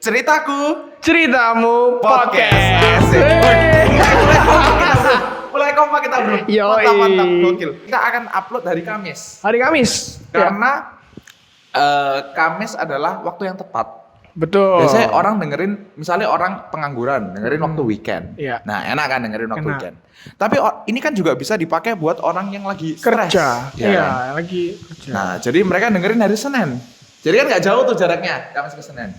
Ceritaku, Ceritamu podcast. podcast. Mulai kompak kita bro. Yoi. Mantap, gokil. Kita akan upload hari Kamis. Hari Kamis. Karena Kamis adalah waktu yang tepat. Betul. Biasanya orang dengerin, misalnya orang pengangguran, dengerin waktu weekend. Iya. Nah, enak kan dengerin waktu Enak. weekend. Tapi ini kan juga bisa dipakai buat orang yang lagi stres. Kerja. Ya Iya, kan? lagi kerja. Nah, jadi mereka dengerin hari Senin. Jadi kan nggak jauh tuh jaraknya, Kamis ke Senin.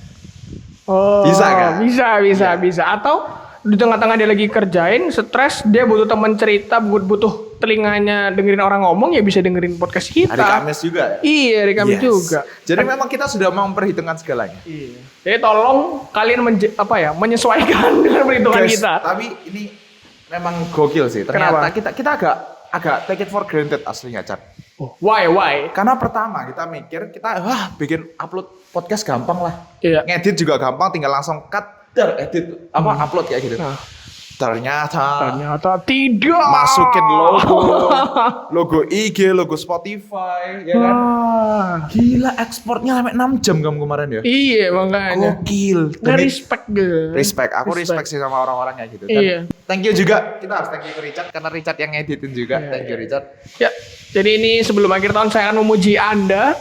Oh, Bisa kan? Bisa. Iya. Atau di tengah-tengah dia lagi kerjain, stres, dia butuh teman cerita, butuh telinganya dengerin orang ngomong, ya bisa dengerin podcast kita. Hari Kamis juga ya? Iya, hari Kamis Yes. juga. Jadi memang kita sudah memperhitungkan segalanya. Iya. Jadi tolong kalian menyesuaikan dengan perhitungan Guys, kita. tapi ini memang gokil sih. Ternyata Kenapa? kita agak take it for granted aslinya, Chat. Oh, why? Karena pertama kita mikir bikin upload podcast gampang lah. Iya. Ngedit juga gampang, tinggal langsung cut, edit upload kayak gitu. Nah. Ternyata tidak. masukin logo IG, logo Spotify, ya kan? Ah. Gila, ekspornya sampai 6 jam kamu kemarin ya. Iya, makanya. Gokil. Nggak respect gitu. Respect, aku respect sih sama orang-orangnya gitu. Dan Iya. thank you juga, kita harus thank you ke Richard karena Richard yang ngeditin juga. Iya, Thank you Richard. Ya, jadi ini sebelum akhir tahun saya akan memuji Anda.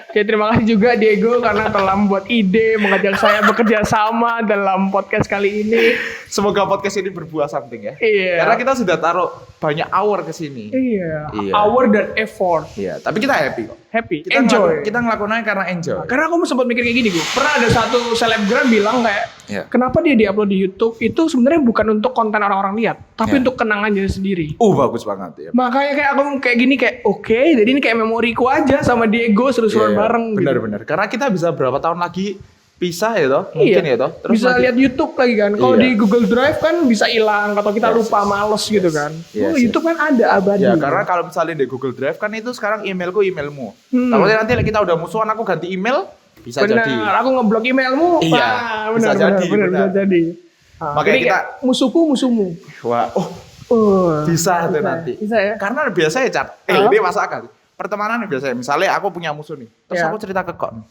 Oke, terima kasih juga Diego karena telah membuat ide mengajak saya bekerja sama dalam podcast kali ini. Semoga podcast ini berbuah something ya. Iya. Karena kita sudah taruh banyak hour ke sini. Iya, Iya. hour dan effort. Iya, tapi kita happy kok. Happy, Kita enjoy. kita ngelakuinnya karena enjoy. Karena aku sempat mikir kayak gini, gue pernah ada satu selebgram bilang kayak, Iya. kenapa dia diupload di YouTube itu sebenarnya bukan untuk konten orang-orang lihat, tapi Iya. untuk kenangannya sendiri. Bagus banget ya. Makanya kayak aku kayak gini kayak oke, jadi ini kayak memoriku aja sama Diego seru-seruan Iya, bareng. Gitu. Benar-benar. Karena kita bisa berapa tahun lagi pisah ya toh? Mungkin ya toh. Terus bisa lagi- lihat YouTube lagi kan. Kalau Iya. di Google Drive kan bisa hilang atau kita Yes, lupa yes, males gitu kan. Yes, YouTube kan ada abadi. Ya karena kalau misalnya di Google Drive kan itu sekarang emailku emailmu. Kalau nanti kita udah musuhan aku ganti email bisa benar, jadi. aku ngeblok emailmu. Iya, Wah, bisa jadi, benar, benar. bisa jadi. Makanya Jadi kita- kayak musuhmu. Wah, bisa tuh nanti. Bisa ya. Karena biasa ya Cat. Ini masuk akal. Pertemanan nih biasanya. Misalnya aku punya musuh nih. Terus Iya. aku cerita ke kon.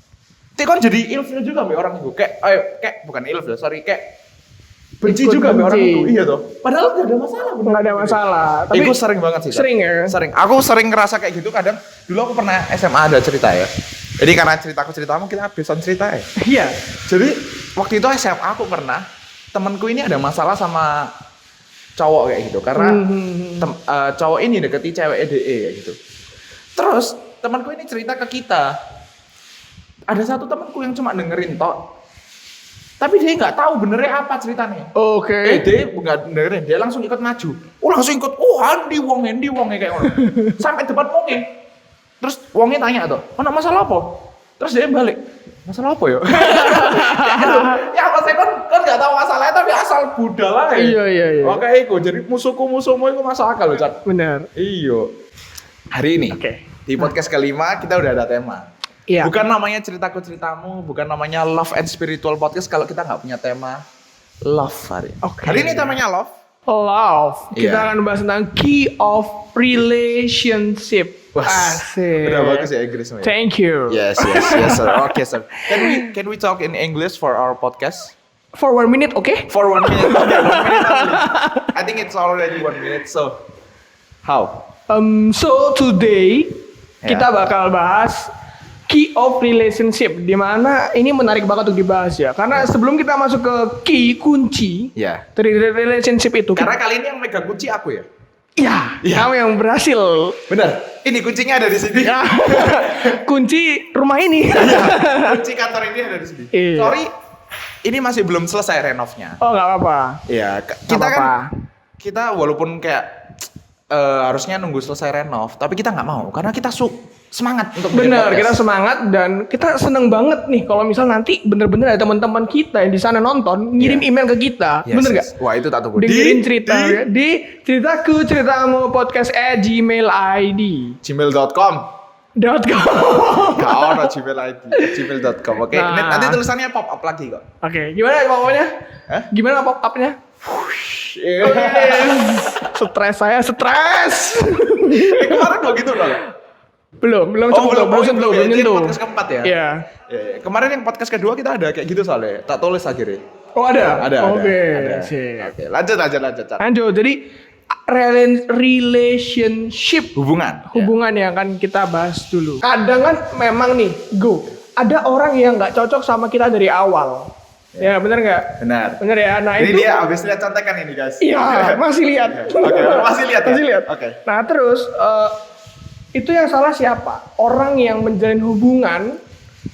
Tapi kon jadi ilfil juga sama orang itu. Kayak bukan ilfil, sorry. Kayak benci Ikut juga sama orang benci. itu. Iya toh. Padahal gak ada masalah. Nggak ada masalah. Tapi Itu sering banget sih. Cat. sering ya. Sering. Aku sering ngerasa kayak gitu kadang. Dulu aku pernah SMA ada cerita ya. Jadi karena ceritamu kita besan cerita ya. Iya. Jadi waktu itu SMA aku pernah temanku ini ada masalah sama cowok kayak gitu karena cowok ini deketi cewek EDE kayak gitu. Terus temanku ini cerita ke kita. Ada satu temanku yang cuma dengerin tok. Tapi dia nggak tahu benernya apa ceritanya. Oke. Dia nggak dengerin, dia langsung ikut maju. Langsung ikut, Andi wonge kayak ngono. Sampai depan wonge. Terus wonge tanya tuh, masalah apa? Terus dia balik, masalah apa ya? Ya apa sih kan nggak tahu masalahnya tapi asal budal lah. Iya. Oke, iku jadi musuhmu itu masuk akal loh, Cat. Benar. Iyo. Hari ini Oke. di podcast kelima kita udah ada tema. Iya. Bukan namanya ceritaku ceritamu, bukan namanya love and spiritual podcast kalau kita nggak punya tema love hari. Oke. Hari ini temanya love. Love. Kita Iya. akan bahas tentang key of relationship. Asik. Udah bagus ya Inggrismu ya. Thank you. Yes sir. Okay sir. Can we talk in English for our podcast? For 1 minute, okay? For 1 minute. Okay, 1 minute only. I think it's already 1 minute. So how? So today Ya. kita bakal bahas key of relationship, di mana ini menarik banget untuk dibahas ya. Karena sebelum kita masuk ke key kunci Ya. dari relationship itu, Karena kali ini yang megang kunci aku ya. ya, Ya. kamu yang berhasil. Bener. Ini kuncinya ada di sini. Ya. Kunci rumah ini. Kunci kantor ini ada di sini. Iya. Sorry, ini masih belum selesai renovnya. Oh, nggak apa-apa. Iya, Nggak kita kan apa-apa. kita walaupun kayak harusnya nunggu selesai renov, tapi kita nggak mau karena kita semangat untuk bikin Bener, podcast. kita semangat dan kita seneng banget nih kalau misal nanti bener-bener ada teman-teman kita yang di sana nonton ngirim Iya. email ke kita, Yes, bener yes. gak? Wah itu tak tunggu. Dengerin cerita ya. Di ceritaku ceritamu podcast @gmail ID gmail.com. .com. Gak ada Gmail ID. gmail.com. Oke, Nah. nanti tulisannya pop up lagi kok. Oke, gimana pop-upnya? Hah? Gimana pop-upnya? Stres saya, stres. Kemarin begitu dong. Belum sentuh. Ini podcast keempat ya? Iya. Ya. Kemarin yang podcast kedua kita ada kayak gitu soalnya. Tak tulis akhirnya. Oh ada? Ada. Oke. Oke, lanjut. Cat. Lanjut, jadi relationship hubungan yang akan kita bahas dulu. Kadang kan memang nih, ada orang yang nggak cocok sama kita dari awal. Ya benar nggak? Benar ya. Nah ini itu dia habis lihat contekan ini guys. Iya, masih lihat. Oke, masih lihat. Oke. Nah terus itu yang salah siapa? Orang yang menjalin hubungan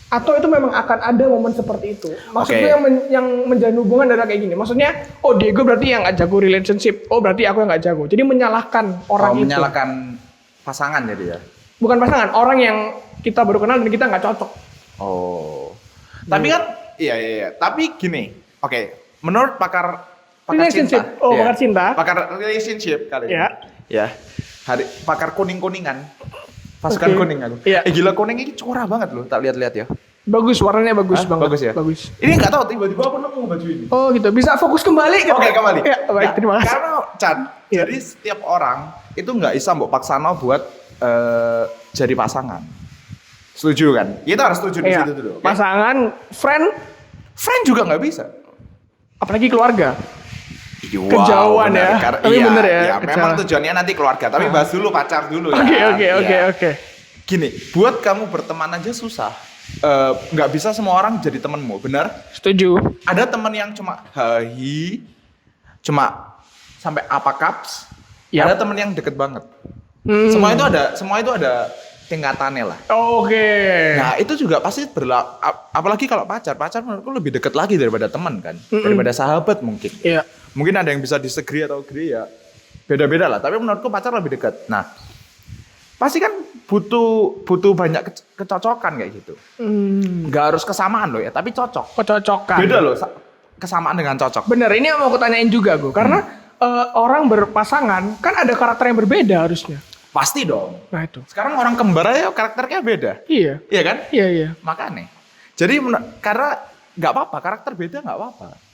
atau itu memang akan ada momen seperti itu? Maksudnya yang menjalin hubungan adalah kayak gini. Maksudnya, Diego berarti yang nggak jago relationship. Berarti aku yang nggak jago. Jadi menyalahkan orang itu. Menyalahkan pasangan jadi ya? Bukan pasangan, orang yang kita baru kenal dan kita nggak cocok. Tapi kan, iya. Tapi gini, menurut pakar relationship. cinta. Pakar cinta. Pakar relationship kali ya. Ya. Pakar kuning-kuningan. Pasukan kuning aku. Iya. Gila kuning ini cerah banget loh, tak lihat-lihat ya. Bagus, warnanya bagus banget. Bagus ya? Bagus. Ini nggak tahu tiba-tiba aku nemu baju ini. Oh gitu, bisa fokus kembali kan? Oke, kembali. Ya, baik, terima kasih. Karena Chan, jadi setiap orang itu nggak bisa mbok paksano buat jadi pasangan. Setuju kan? Kita harus setuju di situ dulu. Okay? Pasangan, friend juga nggak bisa. Apalagi keluarga. Kejauhan ya. Tapi bener ya. Iya, memang tujuannya nanti keluarga. Tapi bahas dulu pacar dulu ya. Oke. Gini, buat kamu berteman aja susah. Nggak bisa semua orang jadi temenmu, benar? Setuju. Ada temen yang cuma cuma sampai apa caps. Ada temen yang deket banget. Semua itu ada tingkatannya lah. Oke. Nah itu juga pasti apalagi kalau pacar menurutku lebih deket lagi daripada teman kan, daripada sahabat mungkin. Iya. Mungkin ada yang bisa disagree atau agree ya, beda-beda lah. Tapi menurutku pacar lebih dekat. Nah, pasti kan butuh banyak kecocokan kayak gitu. Gak harus kesamaan loh ya, tapi cocok. Kecocokan. Beda loh, kesamaan dengan cocok. Bener, ini yang mau aku tanyain juga gue, karena orang berpasangan kan ada karakter yang berbeda harusnya. Pasti dong. Nah itu. Sekarang orang kembar aja karakternya beda. Iya. Iya kan? Iya. Makanya. Jadi karena nggak apa-apa, karakter beda nggak apa-apa.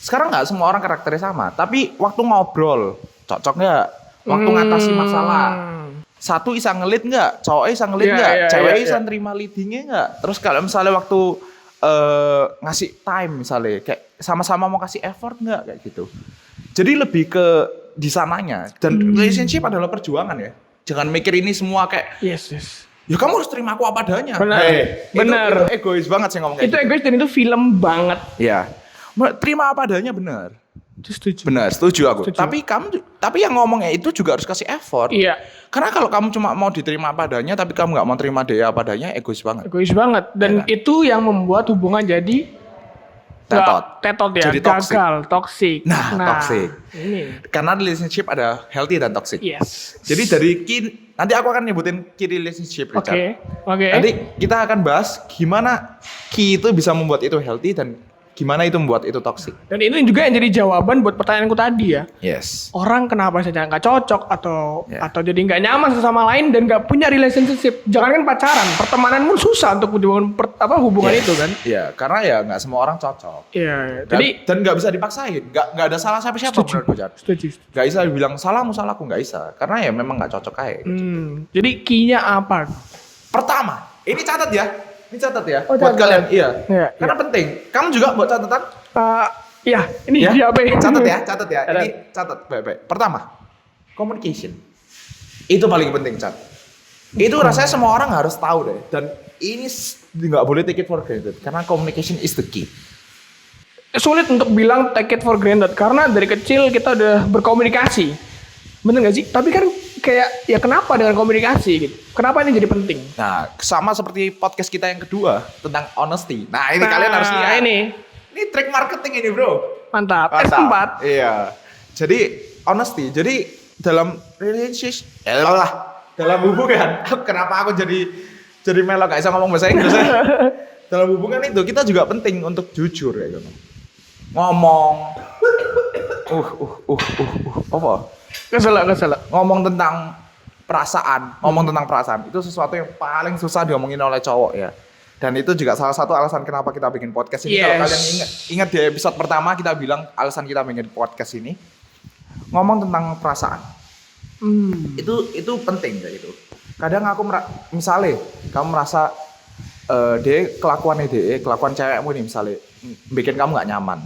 Sekarang nggak semua orang karakternya sama, tapi waktu ngobrol cocok nggak? Waktu ngatasi masalah, satu bisa ngelit nggak? Cowoknya bisa ngelit nggak? Ceweknya bisa nerima leadingnya nggak? Terus kalau misalnya waktu ngasih time misalnya, kayak sama-sama mau kasih effort nggak kayak gitu. Jadi lebih ke di sananya. Dan relationship adalah perjuangan ya. Jangan mikir ini semua kayak yes. Ya kamu harus terima aku apa adanya. Benar. Itu egois banget sih ngomong kayak itu gitu. Egois dan itu film banget. Iya. Terima apa adanya benar. Setuju. Benar, setuju aku. Tapi yang ngomongnya itu juga harus kasih effort. Iya. Karena kalau kamu cuma mau diterima apa adanya tapi kamu nggak mau terima dia apa adanya, egois banget. Egois banget. Dan itu yang membuat hubungan jadi tetot ya, jadi gagal, toxic. Nah, toxic. Ini. Karena relationship ada healthy dan toxic. Yes. Jadi nanti aku akan nyebutin key relationship, Richard. Oke. Nanti kita akan bahas gimana key itu bisa membuat itu healthy dan gimana itu membuat itu toxic. Dan ini juga yang jadi jawaban buat pertanyaanku tadi ya. Yes. Orang kenapa saja nggak cocok atau jadi nggak nyaman sama lain dan nggak punya relationship. Jangankan pacaran, pertemanan pun susah untuk hubungan itu kan. Iya, karena ya nggak semua orang cocok. Iya. Dan nggak bisa dipaksain. Nggak ada salah siapa menurutku. Setuju. Nggak bisa dibilang salahmu salahku, nggak bisa. Karena ya memang nggak cocok aja. Jadi key-nya apa? Pertama, ini catat ya. Ini catat ya. Oh, buat kalian, iya. Karena iya. penting. Kamu juga buat catatan? Iya, ini di HP. Catat ya. Ini catat baik-baik. Pertama, communication. Itu paling penting, Cat. Itu rasanya semua orang harus tahu deh. Dan ini nggak boleh take it for granted. Karena communication is the key. Sulit untuk bilang take it for granted. Karena dari kecil kita udah berkomunikasi. Bener nggak sih? Tapi kan kayak ya kenapa dengan komunikasi gitu? Kenapa ini jadi penting? Nah, sama seperti podcast kita yang kedua tentang honesty. Nah, ini kalian harus lihat. Ini trik marketing ini, Bro. Mantap. Tempat. Iya. Jadi honesty. Jadi dalam relationship, dalam hubungan. Kenapa aku jadi melo gak bisa ngomong bahasa Inggris? Dalam hubungan itu kita juga penting untuk jujur ya, ngomong. Apa? Kesel. Ngomong tentang perasaan itu sesuatu yang paling susah diomongin oleh cowok ya. Dan itu juga salah satu alasan kenapa kita bikin podcast ini. Kalau kalian ingat di episode pertama kita bilang alasan kita bikin podcast ini ngomong tentang perasaan. Itu penting kayak gitu. Kadang aku misalnya kamu merasa kelakuan cewekmu nih misalnya bikin kamu nggak nyaman.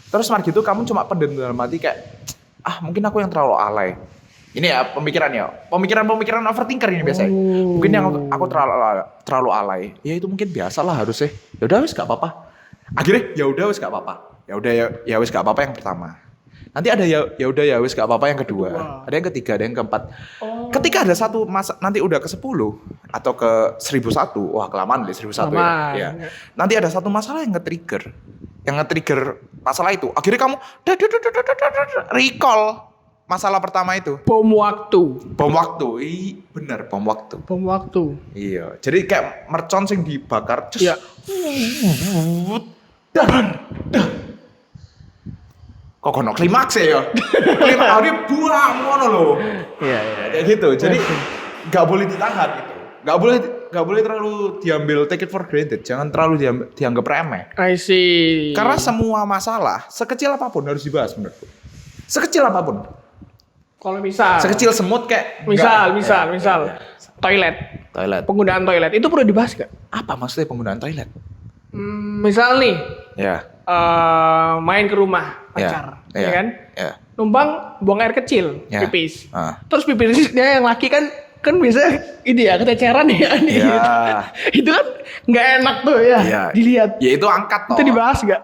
Terus mari gitu kamu cuma pendem dalam hati kayak mungkin aku yang terlalu alay. Ini ya pemikiran overthinker ini biasanya. Mungkin yang aku terlalu alay. Ya itu mungkin biasalah harusnya. Ya udah wis gak apa-apa. Akhirnya ya udah wis gak apa-apa. Ya wis gak apa-apa yang pertama. Nanti ada ya udah ya wis gak apa-apa yang kedua. Ada yang ketiga, ada yang keempat. Ketika ada satu masa nanti udah ke 10 atau ke 1001. Wah, kelamaan deh 1001 ya. Nanti ada satu masalah yang nge-trigger. Yang nge-trigger masalah itu. Akhirnya kamu recall masalah pertama itu. Bom waktu. Bener, bom waktu. Bom waktu. Iya, jadi kayak mercon sing dibakar. Iya. Kok kono klimaks ya? Klimaks hari buang ngono lho. Iya. Kayak gitu. Jadi nggak boleh ditahan gitu. Nggak boleh terlalu diambil take it for granted. Jangan terlalu dianggap remeh. I see. Karena semua masalah sekecil apapun harus dibahas menurutku. Sekecil apapun. Kalau misal Sekecil semut kayak misal toilet. Penggunaan toilet itu perlu dibahas gak? Apa maksudnya penggunaan toilet? Misal nih Ya. main ke rumah pacar, ya kan? Ya. Numpang buang air kecil, Ya. pipis. Terus Pipisnya yang laki kan biasa ini ya keteceran ya. Ya. Itu kan nggak enak tuh ya, Ya. dilihat. Ya itu angkat toh. Itu dibahas gak?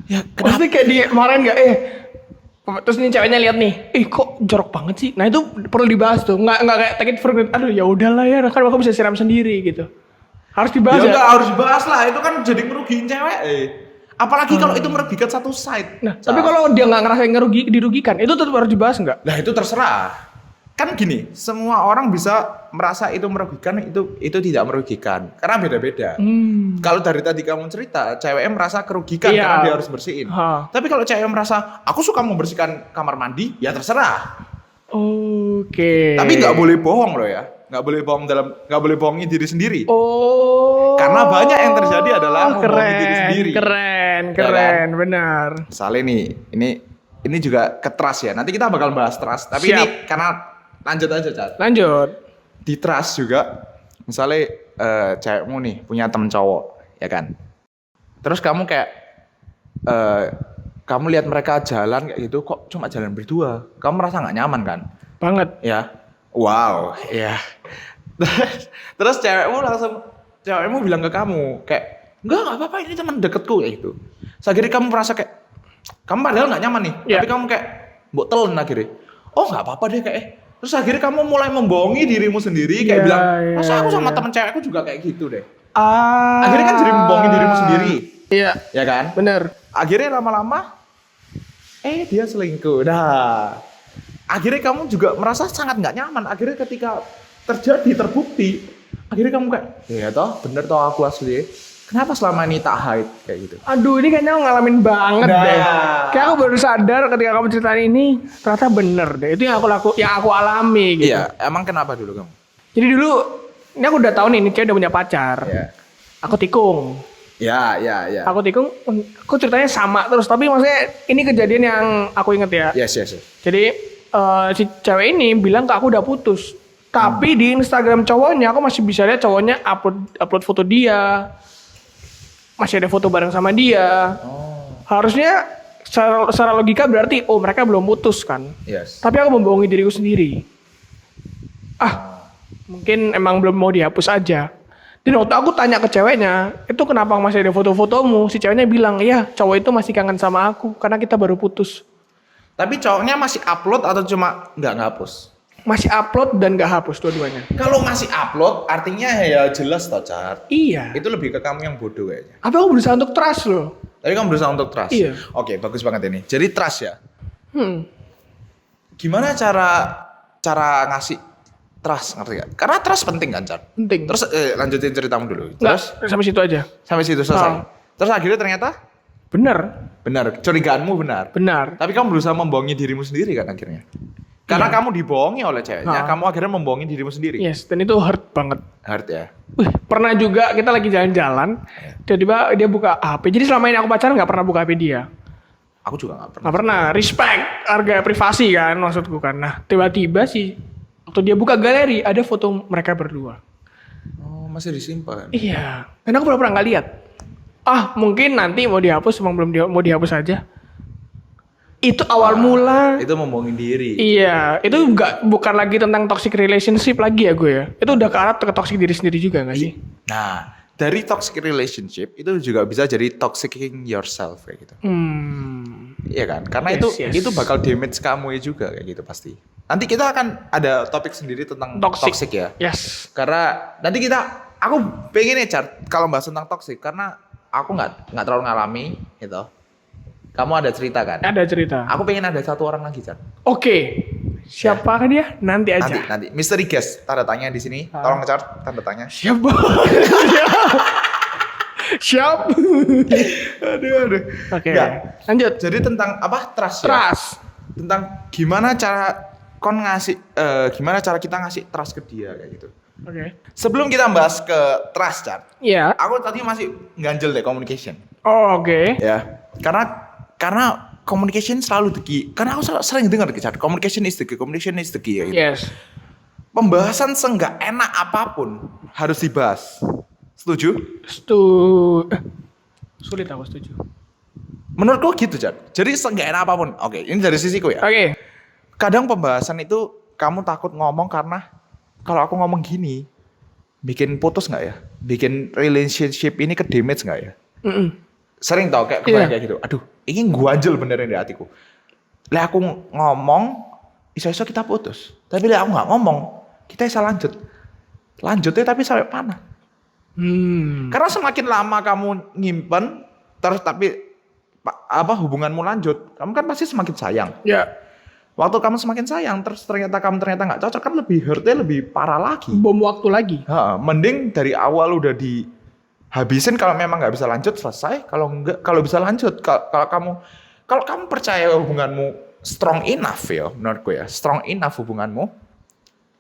Ya, Maksudnya kayak di kemarin gak terus nih ceweknya lihat nih, kok jorok banget sih. Nah itu perlu dibahas tuh, nggak kayak take it for granted. Aduh ya udahlah ya, kan aku bisa siram sendiri gitu. Harus dibahas ya. Enggak harus dibahas lah, itu kan jadi ngerugiin cewek. Apalagi kalau itu merugikan satu side. Nah, tapi kalau dia nggak ngerasain dirugikan, itu tetap harus dibahas nggak? Lah itu terserah. Kan gini, semua orang bisa merasa itu merugikan, itu tidak merugikan. Karena beda-beda. Kalau dari tadi kamu cerita, ceweknya merasa kerugikan karena dia harus bersihin. Tapi kalau cewek merasa, aku suka membersihkan kamar mandi, ya terserah. Oke. Tapi nggak boleh bohong loh ya. Nggak boleh bohongin diri sendiri. Karena banyak yang terjadi adalah membohongi diri sendiri. Keren, Ya kan? benar. Misalnya nih, ini juga ke trust ya. Nanti kita bakal bahas trust. Tapi ini karena lanjut aja, Cat. Lanjut. Di trust juga, misalnya cewekmu nih punya temen cowok, ya kan? Terus kamu kayak, kamu lihat mereka jalan kayak gitu, kok cuma jalan berdua? Kamu merasa nggak nyaman kan? Banget. Ya. Wow, ya. Terus cewekmu bilang ke kamu kayak, enggak apa-apa ini teman deketku kayak gitu. Akhirnya kamu merasa kayak, kamu padahal nggak nyaman nih, tapi kamu kayak mbok telen akhirnya. Oh nggak apa-apa deh kayak. Terus akhirnya kamu mulai membohongi dirimu sendiri kayak bilang, masa aku sama teman cewekku juga kayak gitu deh. Akhirnya kan jadi membohongi dirimu sendiri. Iya. Ya kan? Bener. Akhirnya lama-lama, dia selingkuh. Nah, akhirnya kamu juga merasa sangat nggak nyaman. Akhirnya ketika terbukti, akhirnya kamu kayak, ya toh, bener toh aku asli. Kenapa selama ini tak hide kayak gitu? Aduh, ini kayaknya ngalamin banget deh. Kayak aku baru sadar ketika kamu ceritain ini, ternyata bener deh. Itu yang aku alami gitu. Iya, emang kenapa dulu kamu? Jadi dulu, ini aku udah tahu nih, ini cewek udah punya pacar. Iya. Aku tikung. Ya. Aku tikung, aku ceritanya sama terus. Tapi maksudnya ini kejadian yang aku inget ya. Yes. Jadi si cewek ini bilang ke aku udah putus. Tapi di Instagram cowoknya, aku masih bisa lihat cowoknya upload foto dia. Masih ada foto bareng sama dia. Harusnya secara logika berarti mereka belum putus kan. Yes. Tapi aku membohongi diriku sendiri. Mungkin emang belum mau dihapus aja. Dan waktu aku tanya ke ceweknya, itu kenapa masih ada foto-fotomu? Si ceweknya bilang, iya cowok itu masih kangen sama aku karena kita baru putus. Tapi cowoknya masih upload atau cuma nggak ngapus? Masih upload dan nggak hapus dua-duanya. Kalau masih upload, artinya ya jelas toh, Car. Iya. Itu lebih ke kamu yang bodoh kayaknya. Apa aku berusaha untuk trust loh? Tapi kamu berusaha untuk trust? Iya. Oke, bagus banget ini. Jadi trust ya? Gimana cara ngasih trust, ngerti gak? Karena trust penting kan, Car? Penting. Terus lanjutin ceritamu dulu. Terus? Sampai situ aja. Sampai situ selesai. Terus akhirnya ternyata? Benar. Curigaanmu benar. Tapi kamu berusaha membohongi dirimu sendiri kan akhirnya? Karena kamu dibohongi oleh ceweknya, kamu akhirnya membohongi dirimu sendiri. Yes, dan itu hurt banget. Hurt ya? Pernah juga kita lagi jalan-jalan, tiba-tiba dia buka HP. Jadi selama ini aku pacaran gak pernah buka HP dia. Aku juga gak pernah. Gak pernah, respect, harga privasi kan maksudku kan. Nah tiba-tiba si Waktu dia buka galeri, ada foto mereka berdua. Oh, masih disimpan. Iya. Dan aku pernah nggak lihat. Mungkin nanti mau dihapus, emang belum mau dihapus aja. Itu awal mula. Itu membohongin diri. Iya, itu bukan lagi tentang toxic relationship lagi ya gue ya. Itu udah ke arah ke toxic diri sendiri juga nggak sih? Nah, dari toxic relationship itu juga bisa jadi toxicing yourself kayak gitu. Iya kan? Karena itu bakal damage kamu juga kayak gitu pasti. Nanti kita akan ada topik sendiri tentang toxic ya. Yes. Karena nanti aku pengen ya kalau bahas tentang toxic karena aku nggak terlalu ngalami gitu. Kamu ada cerita kan? Ada cerita. Aku pengen ada satu orang lagi, Char. Oke. Siapa kan dia? Nanti aja. Nanti. Mystery guest. Tanda tanya di sini. Tolong Char, tanda tanya. Siapa? Siap. Aduh. Oke. Lanjut. Jadi tentang apa? Trust. Trust. Ya? Tentang gimana cara gimana cara kita ngasih trust ke dia kayak gitu. Oke. Sebelum kita bahas ke trust, Char. Iya. Aku tadi masih ganjel deh communication. Oh, oke. Ya. Karena communication selalu the key. Karena aku sering dengar Char, communication is the key ya gitu. Yes. Pembahasan seenggak enak apapun harus dibahas. Setuju? Sulit aku setuju. Menurutku gitu, Char. Jadi seenggak enak apapun. Oke, ini dari sisiku ya. Oke. Kadang pembahasan itu kamu takut ngomong karena kalau aku ngomong gini bikin putus nggak ya? Bikin relationship ini ke damage nggak ya? Sering tau kayak kayak gitu. Aduh, ini ganjel beneran di hatiku. Lah aku ngomong, iso-iso kita putus. Tapi lah aku nggak ngomong, kita bisa lanjutnya tapi sampai mana? Karena semakin lama kamu nyimpen, terus tapi hubunganmu lanjut, kamu kan pasti semakin sayang. Ya. Waktu kamu semakin sayang, terus ternyata nggak cocok, kan lebih hurtnya lebih parah lagi. Bom waktu lagi. Mending dari awal udah dihabisin. Kalau memang nggak bisa lanjut selesai. Kalau bisa lanjut. Kalau kamu percaya hubunganmu strong enough ya, menurutku ya, strong enough hubunganmu.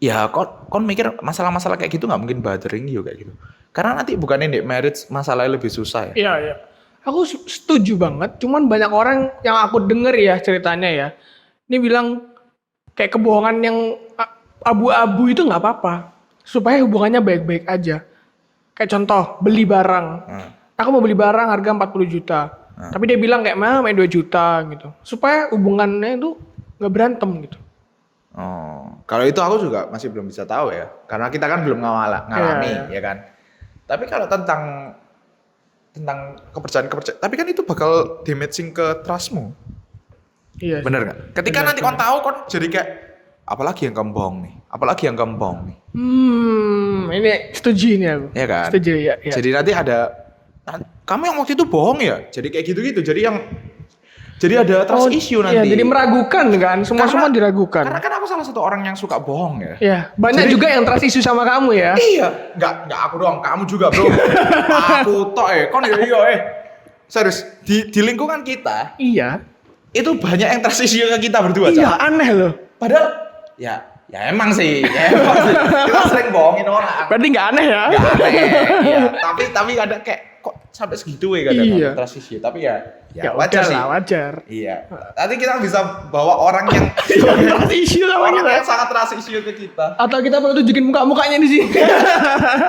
Ya, kon mikir masalah-masalah kayak gitu nggak mungkin bothering you kayak gitu. Karena nanti bukannya di marriage masalahnya lebih susah ya. Iya. Aku setuju banget. Cuman banyak orang yang aku denger ya ceritanya ya. Ini bilang kayak kebohongan yang abu-abu itu nggak apa-apa. Supaya hubungannya baik-baik aja. Kayak contoh, beli barang. Aku mau beli barang harga 40 juta. Tapi dia bilang kayak main 2 juta gitu. Supaya hubungannya itu nggak berantem gitu. Oh, kalau itu aku juga masih belum bisa tahu ya. Karena kita kan belum ngalami ya kan. Tapi kalau tentang kepercayaan, tapi kan itu bakal damaging ke trustmu. Iya. Bener nggak? Ketika nanti kau tahu, kau jadi kayak apalagi yang kamu bohong nih? Ini setuju ini aku. Iya kan? Setuju ya. Jadi nanti kamu yang waktu itu bohong ya? Jadi kayak gitu-gitu. Jadi ada trust issue nanti. Iya, jadi meragukan kan? Semua diragukan. Karena kan aku salah satu orang yang suka bohong ya. Iya, banyak juga yang trust issue sama kamu ya. Iya, enggak aku doang, kamu juga, Bro. Aku tok kon serius di lingkungan kita. Iya. Itu banyak yang trust issue ke kita berdua. Iya, aneh loh. Padahal ya emang sih. Kita sering bohongin orang. Berarti nggak aneh ya? Nggak aneh. Iya. Tapi ada kayak kok sampai segitu ya kadang trust issue. Tapi ya wajar sih. Wajar. Iya. Nanti kita bisa bawa orang yang trust issue sama kita. Yang sangat trust issue ke kita. Atau kita perlu tunjukin mukanya di sini.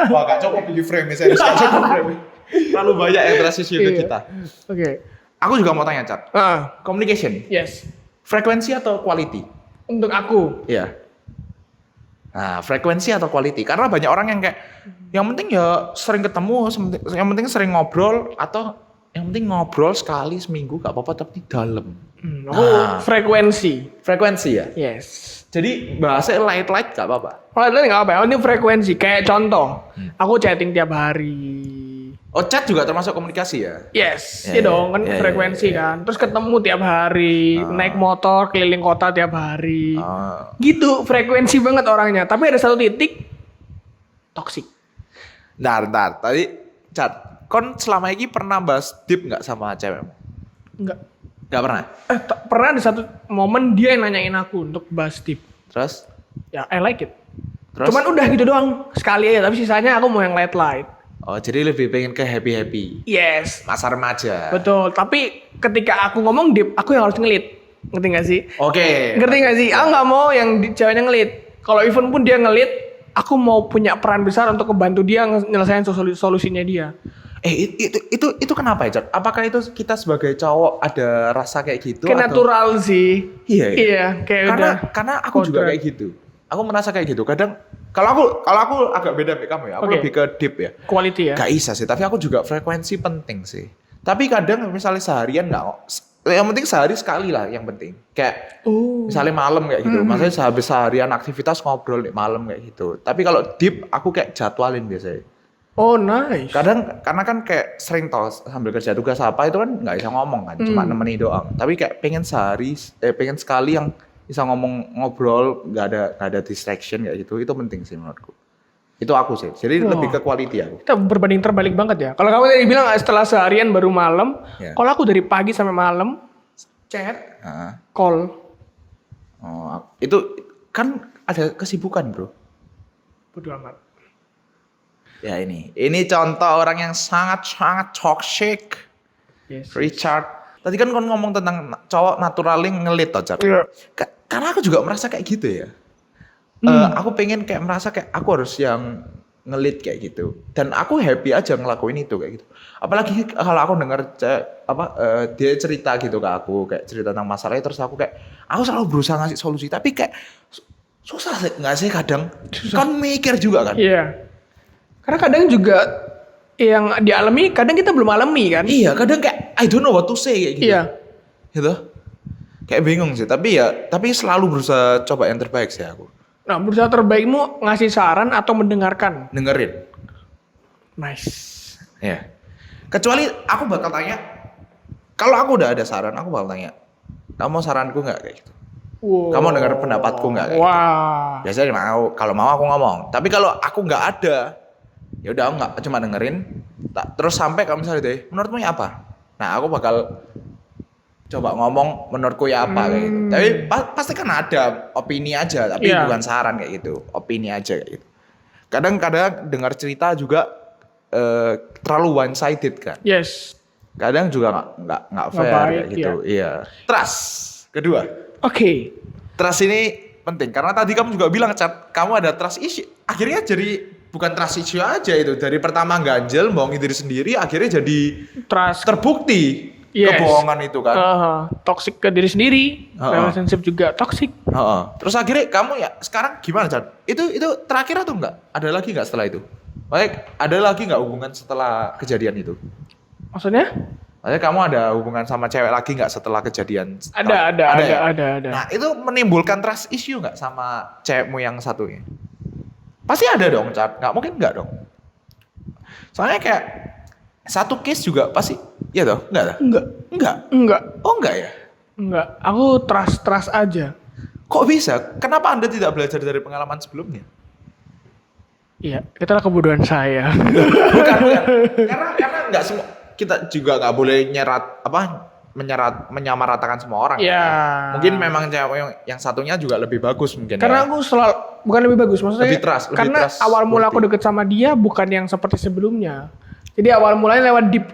Wah, gak cukup di frame saya. Gak cukup frame. Terlalu banyak yang trust issue ke kita. Oke. Aku juga mau tanya, Cat. Communication. Yes. Frekuensi atau quality? Untuk aku. Iya. Nah, frekuensi atau quality? Karena banyak orang yang kayak, yang penting ya sering ketemu, yang penting sering ngobrol, atau yang penting ngobrol sekali seminggu gak apa-apa tapi dalam. Frekuensi. Frekuensi ya? Yes. Jadi bahasanya light gak apa-apa? Light gak apa-apa, ini frekuensi. Kayak contoh, aku chatting tiap hari. Oh, chat juga termasuk komunikasi ya? Yes, iya dong, kan frekuensi kan. Terus ketemu tiap hari, naik motor keliling kota tiap hari. Gitu, frekuensi banget orangnya. Tapi ada satu titik, toksik. Ntar. Tadi, Cat, kon selama ini pernah bahas deep gak sama cewekmu? Enggak. Gak pernah? Pernah ada satu momen dia yang nanyain aku untuk bahas deep. Terus? Ya, I like it. Terus? Cuman udah gitu doang, sekali aja. Tapi sisanya aku mau yang light. Oh, jadi lebih pengen ke happy-happy. Yes. Masa remaja. Betul. Tapi ketika aku ngomong deep, aku yang harus ngelit. Ngerti gak sih? Oke. Ngerti gak sih? Aku gak mau yang ceweknya ngelit. Kalau even pun dia ngelit, aku mau punya peran besar untuk membantu dia nyelesain solusinya dia. Itu kenapa ya, Cak? Apakah itu kita sebagai cowok ada rasa kayak gitu? Kayak natural sih. Iya, kayak karena aku juga kayak gitu. Aku merasa kayak gitu. Kadang kalau aku agak beda kayak kamu ya. Aku lebih ke deep ya. Quality ya. Gak bisa sih, tapi aku juga frekuensi penting sih. Tapi kadang misalnya seharian yang penting sehari sekali lah yang penting. Kayak misalnya malam kayak gitu. Maksudnya sehabis seharian aktivitas ngobrol nih malam kayak gitu. Tapi kalau deep aku kayak jadwalin biasanya. Oh nice. Kadang karena kan kayak sering toh sambil kerja tugas apa itu kan nggak bisa ngomong kan, cuma nemeni doang. Tapi kayak pengen sekali yang bisa ngobrol, nggak ada distraction kayak gitu. Itu penting sih menurutku. Itu aku sih. Jadi lebih ke quality aku. Kita berbanding terbalik banget ya. Kalau kamu tadi bilang setelah seharian baru malam, kalau aku dari pagi sampai malam chat, call. Oh, itu kan ada kesibukan bro. Bodo amat. Ya ini contoh orang yang sangat toxic. Yes. Richard. Tadi kan kon ngomong tentang cowok naturaling ngelit toh, Chad. Iya. Karena aku juga merasa kayak gitu ya. Aku pengen kayak merasa kayak aku harus yang ngelit kayak gitu. Dan aku happy aja ngelakuin itu kayak gitu. Apalagi kalau aku denger dia cerita gitu ke aku, kayak cerita tentang masalahnya, terus aku selalu berusaha ngasih solusi, tapi kayak susah nggak sih kadang? Kan mikir juga kan? Iya. Karena kadang juga yang dialami, kadang kita belum alami kan? Iya, kadang kayak I don't know what to say kayak gitu. Iya. Gitu. Kayak bingung sih, tapi selalu berusaha coba yang terbaik sih aku. Nah, berusaha terbaikmu ngasih saran atau mendengarkan? Dengerin. Nice. Ya. Kecuali aku bakal tanya, kalau aku udah ada saran, aku bakal tanya, kamu mau saranku nggak kayak gitu? Wow. Kamu denger pendapatku nggak kayak gitu? Biasanya mau, kalau mau aku ngomong. Tapi kalau aku nggak ada, ya udah aku nggak cuma dengerin. Terus sampai kalau misalnya deh, menurutmu ya apa? Nah aku bakal coba ngomong menurutku ya apa kayak gitu. Tapi pasti kan ada opini aja, tapi bukan saran kayak gitu, opini aja kayak gitu. Kadang-kadang dengar cerita juga terlalu one sided kan. Yes. Kadang juga nggak fair kayak gitu. Iya. Trust kedua. Oke. Trust ini penting karena tadi kamu juga bilang, Chat, kamu ada trust issue. Akhirnya jadi bukan trust issue aja itu. Dari pertama ganjel bohongin diri sendiri, akhirnya jadi trust terbukti kebohongan itu kan. Toxic ke diri sendiri, relationship juga toxic. Terus akhirnya kamu ya sekarang gimana, Chat? Itu terakhir atau enggak? Ada lagi enggak setelah itu? Baik, ada lagi enggak hubungan setelah kejadian itu? Maksudnya? Maksudnya kamu ada hubungan sama cewek lagi nggak setelah kejadian? Ada. Nah itu menimbulkan trust issue nggak sama cewekmu yang satunya? Pasti ada dong, Cat. Nggak mungkin nggak dong. Soalnya kayak satu case juga pasti, ya toh? Enggak. Oh enggak ya? Enggak. Aku trust aja. Kok bisa? Kenapa Anda tidak belajar dari pengalaman sebelumnya? Iya, itulah kebodohan saya. Bukan. Karena nggak semua, kita juga nggak boleh menyamaratakan semua orang. Iya. Kan? Mungkin memang cewek yang satunya juga lebih bagus mungkin. Karena aku selalu bukan lebih bagus, maksudnya lebih trust, karena awal mula aku deket sama dia bukan yang seperti sebelumnya. Jadi awal mulanya lewat deep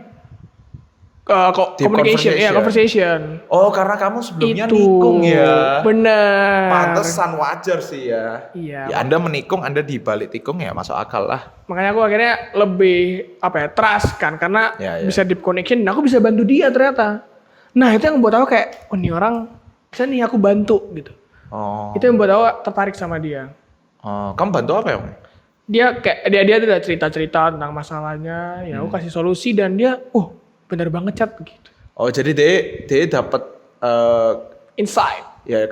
conversation. Oh, karena kamu sebelumnya nikung ya. Bener. Pantesan, wajar sih ya. Iya. Ya Anda menikung, Anda dibalik tikung ya masuk akal lah. Makanya aku akhirnya lebih trust kan, karena bisa deep connection dan aku bisa bantu dia ternyata. Nah, itu yang membuat aku kayak, oh ini orang bisa nih aku bantu gitu. Oh. Itu yang membuat aku tertarik sama dia. Oh, kamu bantu apa ya? Dia ada cerita-cerita tentang masalahnya, ya aku kasih solusi dan dia, bener banget, Cat, gitu. Oh, jadi dia dapat insight. Ya,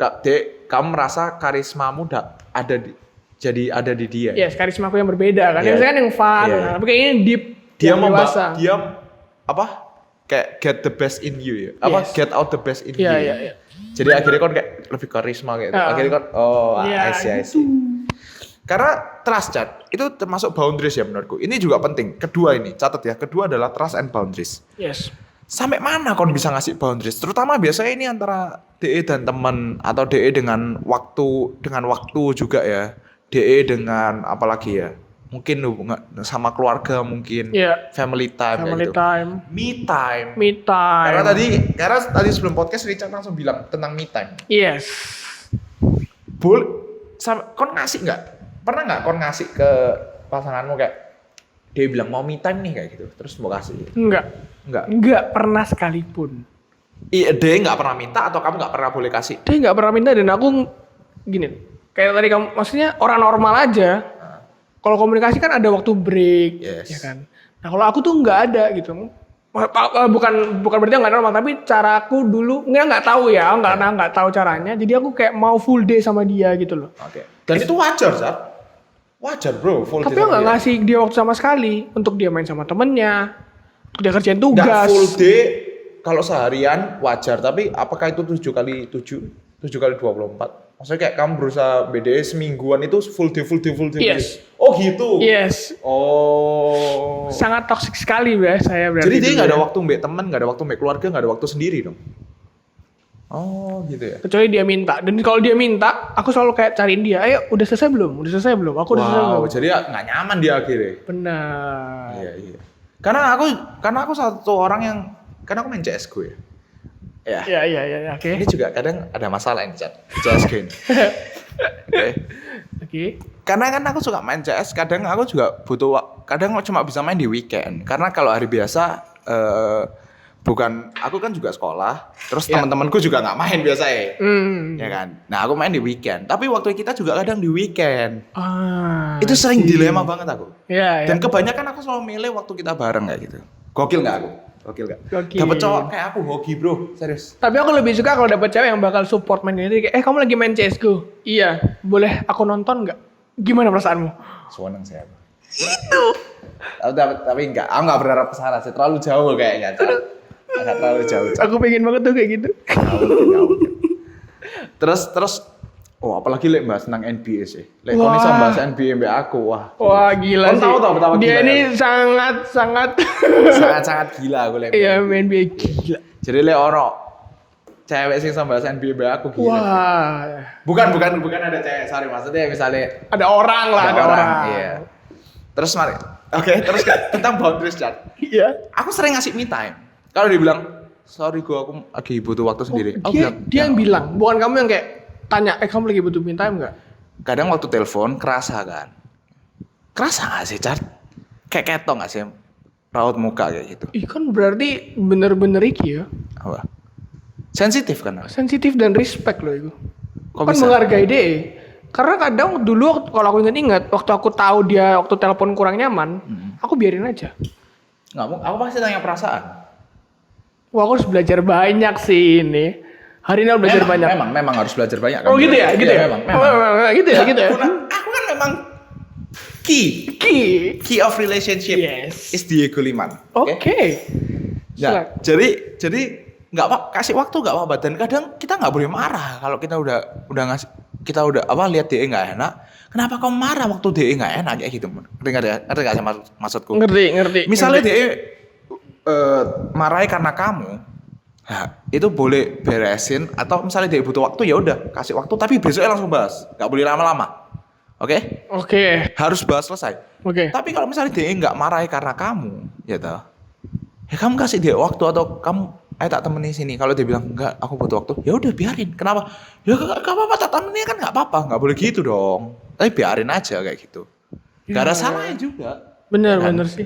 kamu merasa karismamu ada di dia. Yes, karismaku yang berbeda kan. Biasanya kan yang fun, tapi kayaknya deep. Dia kayak get the best in you ya. Get out the best in you. Iya. Jadi akhirnya kan kayak lebih karisma gitu. Akhirnya kan I see. Karena trust, Chat, itu termasuk boundaries ya menurutku. Ini juga penting. Kedua ini, catat ya. Kedua adalah trust and boundaries. Yes. Sampai mana kau bisa ngasih boundaries? Terutama biasanya ini antara DE dan teman atau DE dengan waktu juga ya. DE dengan apalagi ya? Mungkin hubungan sama keluarga mungkin. Family time. Me time. Karena tadi sebelum podcast Richard langsung bilang tentang me time. Yes. kon ngasih nggak? Pernah nggak kon ngasih ke pasanganmu kayak dia bilang mau me time nih kayak gitu, terus mau kasih? Enggak. Enggak. Enggak pernah sekalipun. Iya, dia nggak pernah minta atau kamu nggak pernah boleh kasih? Dia nggak pernah minta dan aku gini, kayak tadi kamu, maksudnya orang normal aja. Kalau komunikasi kan ada waktu break, Yes. ya kan. Nah kalau aku tuh nggak ada gitu. Bukan berarti nggak normal, tapi caraku dulu nggak tahu ya, nggak tahu caranya. Jadi aku kayak mau full day sama dia gitu loh. Oke. Dan itu wajar, Zat. Wajar, bro. Full Tapi day aku nggak sama dia. ngasih dia waktu sama sekali untuk dia main sama temennya, untuk dia kerjain Nggak tugas. full day kalau seharian wajar, tapi apakah itu 7 kali 7? 7 kali 24? Maksudnya kayak kamu berusaha BDE semingguan itu full day. Yes. Oh gitu? Yes. Oh. Sangat toksik sekali ya saya berarti. Jadi dia dulu nggak ada ya. waktu mbak teman, nggak ada waktu mbak keluarga, nggak ada waktu sendiri dong? Oh gitu ya? Kecuali dia minta. Dan kalau dia minta, aku selalu kayak cariin dia. Ayo, udah selesai belum? Udah selesai belum? Aku udah selesai belum? Jadi nggak nyaman dia akhirnya. Benar. Iya. Karena aku satu orang yang, karena aku main CSGO ya. Ya. Iya, oke. Ini juga kadang ada masalah ini CSGO ini. Oke. Karena kan aku suka main CS, kadang aku juga kadang aku cuma bisa main di weekend. Karena kalau hari biasa aku kan juga sekolah, terus teman-temanku juga nggak main biasa ya kan. Nah aku main di weekend, tapi waktu kita juga kadang di weekend. Itu sering dilema banget aku. Iya. Dan kebanyakan aku selalu milih waktu kita bareng kayak gitu. Gokil nggak aku? Gokil nggak? Gokil. Dapet cowok kayak aku hoki bro, serius. Tapi aku lebih suka kalau dapet cewek yang bakal support main ini. Kayak, kamu lagi main CSGO? Iya. Boleh aku nonton nggak? Gimana perasaanmu? Seneng saya. Itu. Tapi enggak, aku nggak berharap kesana sih. Terlalu jauh kayaknya. Agak terlalu jauh. Aku pengen banget tuh kayak gitu. Jauh. Terus apalagi lek bahas tentang NBA sih. Lek kon iso bahas NBA mbak aku, Wah gila kon sih. tahu betapa Dia gila ini ya? sangat gila aku lek. Iya main NBA gila. Jadi lek oro cewek sing iso bahas NBA mbak aku gila. Wah. Bukan ada cewek, sorry maksudnya misalnya Ada orang lah, ada orang. Iya. Terus mari. Oke, terus tentang boundaries chat. Iya. Aku sering ngasih me time. Kalau dia bilang, sorry aku lagi butuh waktu sendiri. Aku bilang, Dia yang bilang, bukan kamu yang kayak tanya, kamu lagi butuh me time nggak? kadang waktu telepon kerasa kan. Kerasa gak sih, Cat? Kayak ketok gak sih? Raut muka kayak gitu. Ih kan berarti bener-bener iki ya. Apa? Sensitif kan? Sensitif dan respect loh itu. Kok Kan bisa? menghargai dia. Karena kadang dulu kalau aku ingat waktu aku tahu dia waktu telepon kurang nyaman, aku biarin aja. Nggak mau, aku pasti tanya perasaan. Wah aku harus belajar banyak sih ini. Hari ini aku belajar banyak. Memang harus belajar banyak. Oh gitu ya, gitu ya. Memang. Oh, gitu ya, gitu ya. Aku kan memang key of relationship Yes. is Diego Liman. Oke. Nah, jadi nggak apa, kasih waktu nggak apa-apa, dan kadang kita nggak boleh marah kalau kita udah ngasih, kita udah lihat dia nggak enak. Kenapa kamu marah waktu dia nggak enak kayak gitu? Ngerti nggak sih maksudku? Ngerti. Misalnya dia marahi karena kamu, nah, itu boleh beresin, atau misalnya dia butuh waktu ya udah kasih waktu, tapi besoknya langsung bahas, nggak boleh lama-lama. Oke? Harus bahas selesai. Oke. Tapi kalau misalnya dia nggak marahi karena kamu, ya toh, ya kamu kasih dia waktu, atau kamu tak temenin sini. Kalau dia bilang enggak, aku butuh waktu, ya udah biarin. Kenapa? Ya gak apa-apa, tak temenin kan nggak apa-apa, nggak boleh gitu dong. Tapi biarin aja kayak gitu. Gak ada salahnya juga. Bener Kan? sih.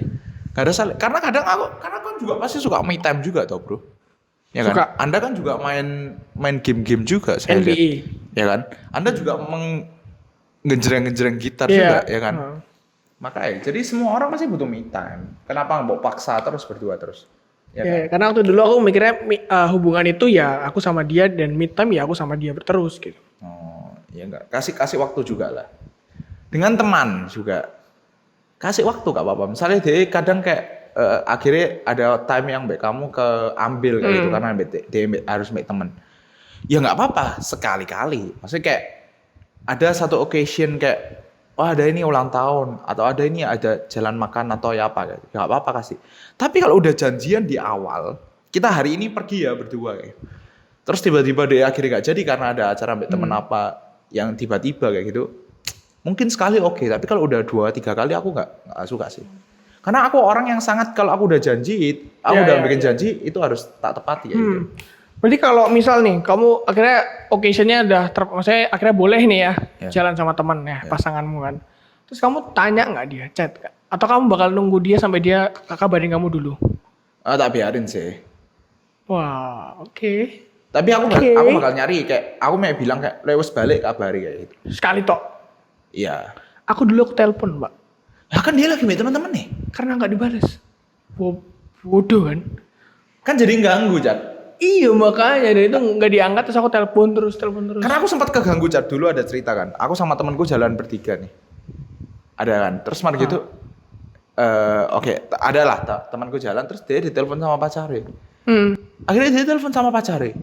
Gak ada salah. Karena kadang karena kan juga pasti suka me time juga toh bro. Ya kan? Suka. Anda kan juga main game-game juga saya NBA. lihat. Ya kan? Anda juga ngejreng gitar Iya. juga, ya kan? Makanya, jadi semua orang pasti butuh me time. Kenapa nggak mau paksa terus berdua terus? Ya kan? Karena waktu dulu aku mikirnya hubungan itu ya aku sama dia, dan me time ya aku sama dia terus gitu. Oh, ya enggak. Kasih waktu juga lah. Dengan teman juga. Kasih waktu gak apa-apa. Misalnya dia kadang kayak akhirnya ada time yang baik kamu keambil kayak gitu karena dia harus baik teman. Ya nggak apa-apa sekali-kali. Maksudnya kayak ada satu occasion kayak ada ini ulang tahun, atau ada ini ada jalan makan atau ya apa kayak. Nggak apa-apa kasih. Tapi kalau udah janjian di awal, kita hari ini pergi ya berdua kayak. Terus tiba-tiba dia akhirnya gak jadi karena ada acara mbak temen apa yang tiba-tiba kayak gitu. Mungkin sekali oke, tapi kalau udah 2-3 kali aku nggak suka sih. Karena aku orang yang sangat, kalau aku udah janji, aku udah bikin janji itu harus tak tepati ya gitu. Berarti kalau misal nih, kamu akhirnya occasion-nya udah maksudnya akhirnya boleh nih ya, jalan sama teman ya, pasanganmu kan. Terus kamu tanya nggak dia, chat nggak? Atau kamu bakal nunggu dia sampai dia kabarin kamu dulu? Tak biarin sih. Wah, oke. Tapi aku bakal nyari kayak aku mau bilang kayak lewat balik kabari kayak gitu. Sekali tok. Iya. Aku dulu telepon, Mbak. Lah kan dia lagi sama teman-teman nih. Karena nggak dibalas. Bodoh kan? Kan jadi ganggu, Cat. Iya makanya dan itu nggak diangkat terus aku telepon terus. Karena aku sempat keganggu, Cat. Dulu ada cerita kan. Aku sama temanku jalan bertiga nih. Ada kan. Terus mana gitu. Ada lah temanku jalan terus dia ditelepon sama pacarnya. Akhirnya dia telepon sama pacarnya.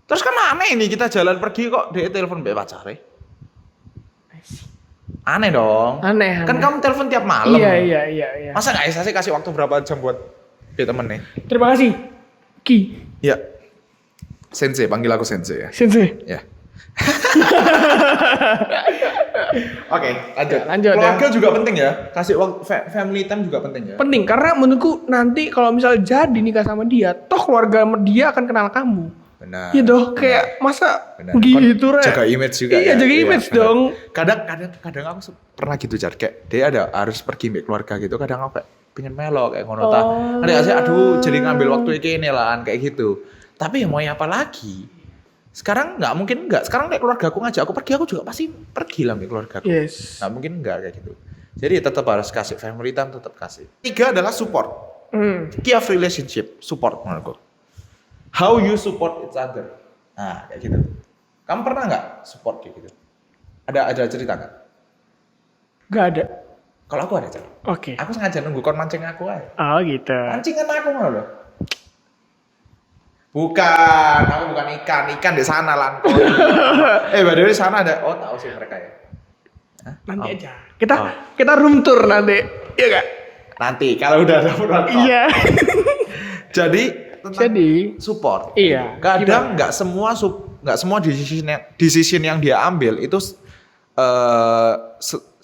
Terus kan aneh nih kita jalan pergi kok dia telepon sama pacarnya. Aneh dong. Aneh. Kan kamu telepon tiap malam. Iya. Masa nggak bisa sih kasih waktu berapa jam buat dia temen nih? Terima kasih. Ki. Ya. Sensei, panggil aku Sensei ya. Sensei. Ya. Oke, lanjut. Lanjut Keluarga juga penting ya. Kasih waktu family time juga penting ya. Penting karena menurutku nanti kalau misal jadi nikah sama dia, toh keluarga dia akan kenal kamu. Benar. Iya dong, kayak masa gitu Re. Jaga image juga iya, ya. jaga image benar. dong. Kadang aku pernah gitu Jar, kayak dia harus pergi sama keluarga gitu. Kadang aku kayak pengen melo kayak ngono ta. Ada gak sih aduh jadi ngambil waktu ini lah kayak gitu. Tapi ya mau apa lagi? Sekarang sekarang kayak keluarga aku ngajak aku pergi, aku juga pasti pergi lah sama keluarga aku. Yes. Nggak mungkin enggak kayak gitu. Jadi tetap harus kasih family time, tetap kasih. 3 adalah support. Key of relationship, support menurutku. How you support each other. Nah, kayak gitu. Kamu pernah nggak support kayak gitu? Ada cerita nggak? Gak ada. Kalau aku ada cerita. Oke. Aku sengaja nunggu kon mancing aku aja. Oh gitu. Mancingan aku ngono loh. Bukan, aku bukan ikan di sana lah. By the way di sana ada, tahu sih mereka ya. Hah? Nanti aja. Kita room tour nanti. Iya gak? Nanti kalau udah ada penonton. Iya. Jadi support. Iya. Kadang nggak semua decision yang dia ambil itu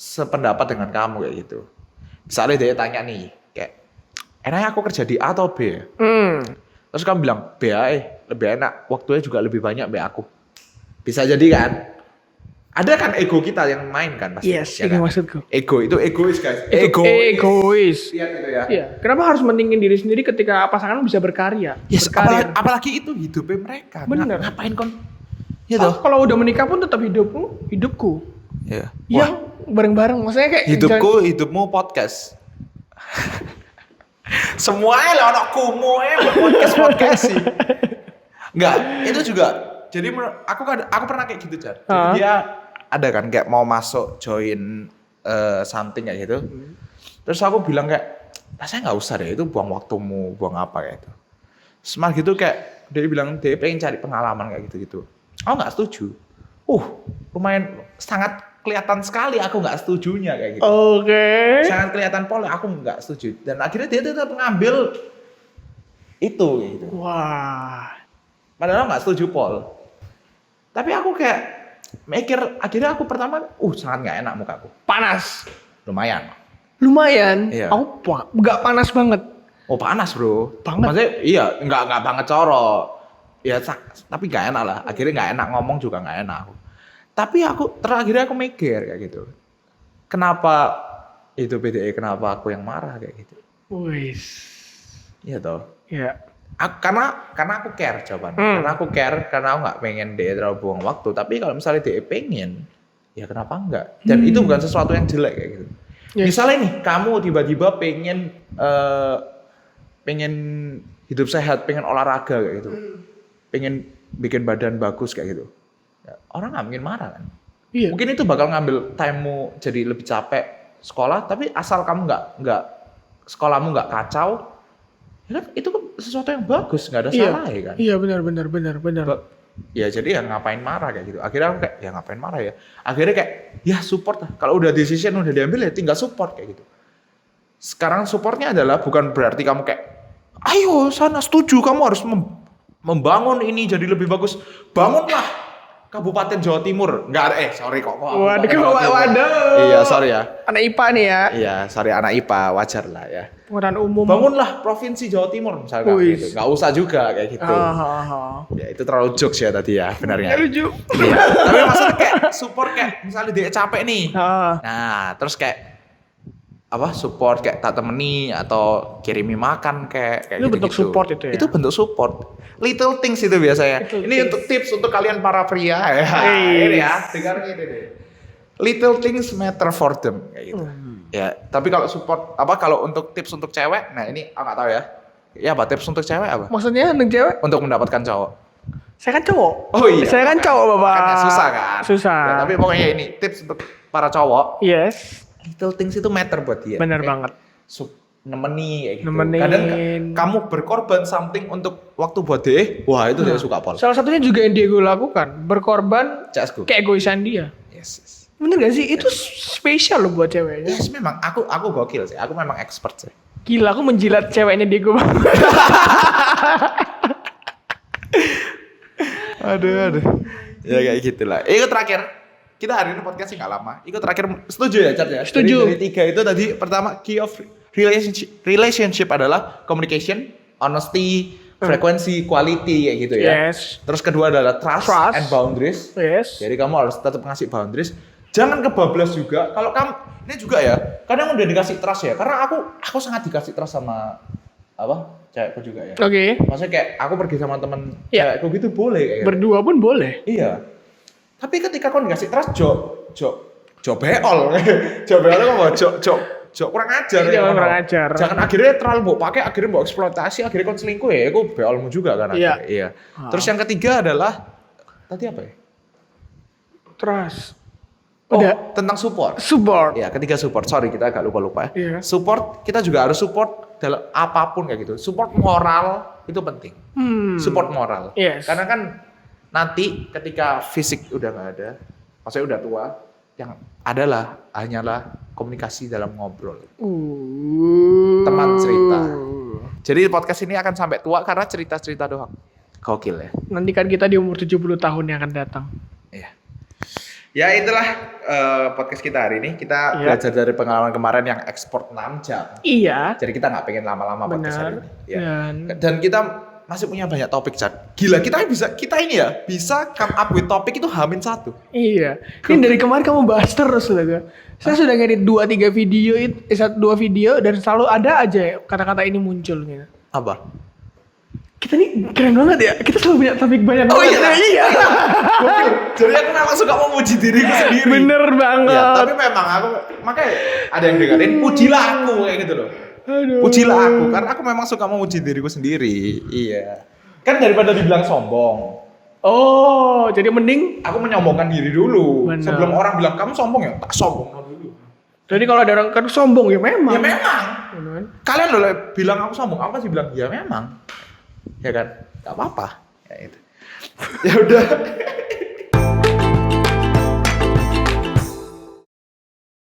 sependapat dengan kamu kayak gitu. Misalnya dia tanya nih, kayak enaknya aku kerja di A atau B? Terus kamu bilang B aja, lebih enak, waktunya juga lebih banyak B aku. Bisa jadi kan? Ada kan ego kita yang main kan pasti. Yes, ya ini kan? maksudku. Ego itu egois guys. Egois. Lihat itu ya. Iya. Kenapa harus mentingin diri sendiri ketika pasangan bisa berkarya? Yes, berkarir. apalagi itu hidupnya mereka. Bener. Ngapain kon? Ya toh. Kalau udah menikah pun tetap hidupku. Iya. Yang bareng-bareng, maksudnya kayak Hidupmu podcast. Semuanya lah anak kumu podcast sih. Enggak, itu juga. Jadi aku pernah kayak gitu, Jar. Jadi dia ada kan kayak mau masuk join something kayak gitu. Terus aku bilang kayak, saya nggak usah deh, itu buang waktumu, buang apa kayak itu. Smart gitu kayak dia bilang dia pengen cari pengalaman kayak gitu-gitu. Aku nggak setuju. Lumayan sangat kelihatan sekali aku nggak setujunya kayak gitu. Oke. Sangat kelihatan pola aku nggak setuju. Dan akhirnya dia tetap ngambil itu gitu. Wah. Padahal nggak setuju Paul. Tapi aku kayak mikir, akhirnya aku pertama, sangat nggak enak mukaku. Panas. Lumayan. Iya. Aku nggak panas banget. Panas bro. Banget. Maksudnya iya, nggak banget coro. Ya, tapi nggak enak lah. Akhirnya nggak enak ngomong juga nggak enak aku. Tapi akhirnya aku mikir kayak gitu. Kenapa itu PDE? Kenapa aku yang marah kayak gitu? Wis. Iya toh. Iya. Karena aku care jawabannya. Karena aku care, karena aku nggak pengen dia terlalu buang waktu. Tapi kalau misalnya dia pengen, ya kenapa enggak? Dan itu bukan sesuatu yang jelek kayak gitu. Yes. Misalnya nih, kamu tiba-tiba pengen hidup sehat, pengen olahraga kayak gitu, pengen bikin badan bagus kayak gitu. Ya, orang nggak mungkin marah kan? Iya. Mungkin itu bakal ngambil timemu jadi lebih capek sekolah, tapi asal kamu nggak sekolahmu nggak kacau, ya kan itu kan sesuatu yang bagus, nggak ada salah ya kan? Iya benar. Ya jadi ya ngapain marah kayak gitu. Akhirnya aku kayak ya ngapain marah ya. Akhirnya kayak ya support lah. Kalau udah decision udah diambil ya tinggal support kayak gitu. Sekarang supportnya adalah bukan berarti kamu kayak ayo sana setuju kamu harus membangun ini jadi lebih bagus. Bangunlah. Kabupaten Jawa Timur. Enggak ada, sorry kok. Waduh, Iya, sorry ya. Anak IPA nih ya. Iya, sorry anak IPA, wajar lah ya. Pengetahuan umum. Bangunlah Provinsi Jawa Timur misalkan gitu. Enggak usah juga kayak gitu. Ya, itu terlalu jokes ya tadi ya, benarnya. Lucu. Iya. Tapi masalah kayak support kayak misalnya dia capek nih. Nah, terus kayak support kayak tak temeni atau kirimi makan kayak itu gitu. bentuk support itu ya. Itu bentuk support. Little things itu biasanya. Ini untuk tips untuk kalian para pria ya. Ini ya, dengar ini deh. Little things matter for them kayak gitu. Ya, tapi kalau support kalau untuk tips untuk cewek, nah ini enggak tahu ya. Ya, tips untuk cewek apa? Maksudnya untuk cewek? Untuk mendapatkan cowok. Saya kan cowok. Oh iya. Saya kan cowok, Bapak. Makanya susah kan? Susah. Ya, tapi pokoknya ini tips untuk para cowok. Yes. Little things itu matter buat dia. Bener kayak banget. Nemeni kayak gitu. Nemenin. Kadang kamu berkorban something untuk waktu buat dia, wah itu dia suka pol. Salah satunya juga yang Diego lakukan, berkorban CS:GO. keegoisan dia. Yes. Bener gak sih? Itu spesial loh buat ceweknya. Yes, memang aku gokil sih. Aku memang expert sih. Gila, aku menjilat ceweknya Diego banget. aduh. Ya kayak gitulah. Itu terakhir. Kita hari ini podcastnya nggak lama. Itu terakhir setuju ya, Cat ya? Setuju. Dari 3 itu tadi pertama key of relationship adalah communication, honesty, frekuensi, quality kayak gitu ya. Yes. Terus kedua adalah trust and boundaries. Yes. Jadi kamu harus tetap ngasih boundaries. Jangan kebablas juga. Kalau kamu ini juga ya, kadang udah dikasih trust ya. Karena aku sangat dikasih trust sama cewekku juga ya. Oke. Maksudnya kayak aku pergi sama temen Ya. cewekku gitu boleh kayak gitu. Berdua pun boleh. Iya. Tapi ketika kau dikasih trust, jo beol. Jo beol kok mau jo kurang ajar. Iya, kurang ajar. Jangan akhirnya terlalu mau pakai, akhirnya mau eksploitasi, akhirnya kau selingkuh ya, kau beolmu juga kan. Iya. Iya. Terus yang ketiga adalah tadi apa ya? Trust. Udah tentang support. Support. Ya, ketiga support. Sorry kita agak lupa ya. Iya. Support kita juga harus support dalam apapun kayak gitu. Support moral itu penting. Support moral. Yes. Karena kan nanti ketika fisik udah nggak ada, maksudnya udah tua, yang adalah hanyalah komunikasi dalam ngobrol. Teman cerita. Jadi podcast ini akan sampai tua karena cerita-cerita doang. Gokil ya. Nanti kan kita di umur 70 tahun yang akan datang. Iya. Ya itulah podcast kita hari ini. Kita belajar dari pengalaman kemarin yang ekspor 6 jam. Iya. Jadi kita nggak pengen lama-lama podcast hari ini. Ya. Dan kita masih punya banyak topik, Cak. Gila, kita ini ya bisa come up with topik itu H-1. Iya. Ini dari kemarin kamu bahas terus loh. Saya sudah ngedit 2-3 video, 2 video dan selalu ada aja kata-kata ini muncul gitu. Apa? Kita nih keren banget ya. Kita selalu punya topik banyak banget. Oh iya. Iya. Jadi aku memang suka memuji diriku sendiri. Bener banget. Ya, tapi memang aku makanya ada yang dengerin pujilah aku kayak gitu loh. Aduh. Pujilah aku karena aku memang suka memuji diriku sendiri. Iya. Kan daripada dibilang sombong. Oh, jadi mending aku menyombongkan diri dulu. Bener. Sebelum orang bilang kamu sombong ya, tak sombong dulu. Jadi kalau ada orang kan sombong ya memang. Ya memang. Bener. Kalian loh bilang aku sombong, aku pasti bilang ya memang. Ya kan? Gak apa-apa. Ya itu. Ya udah.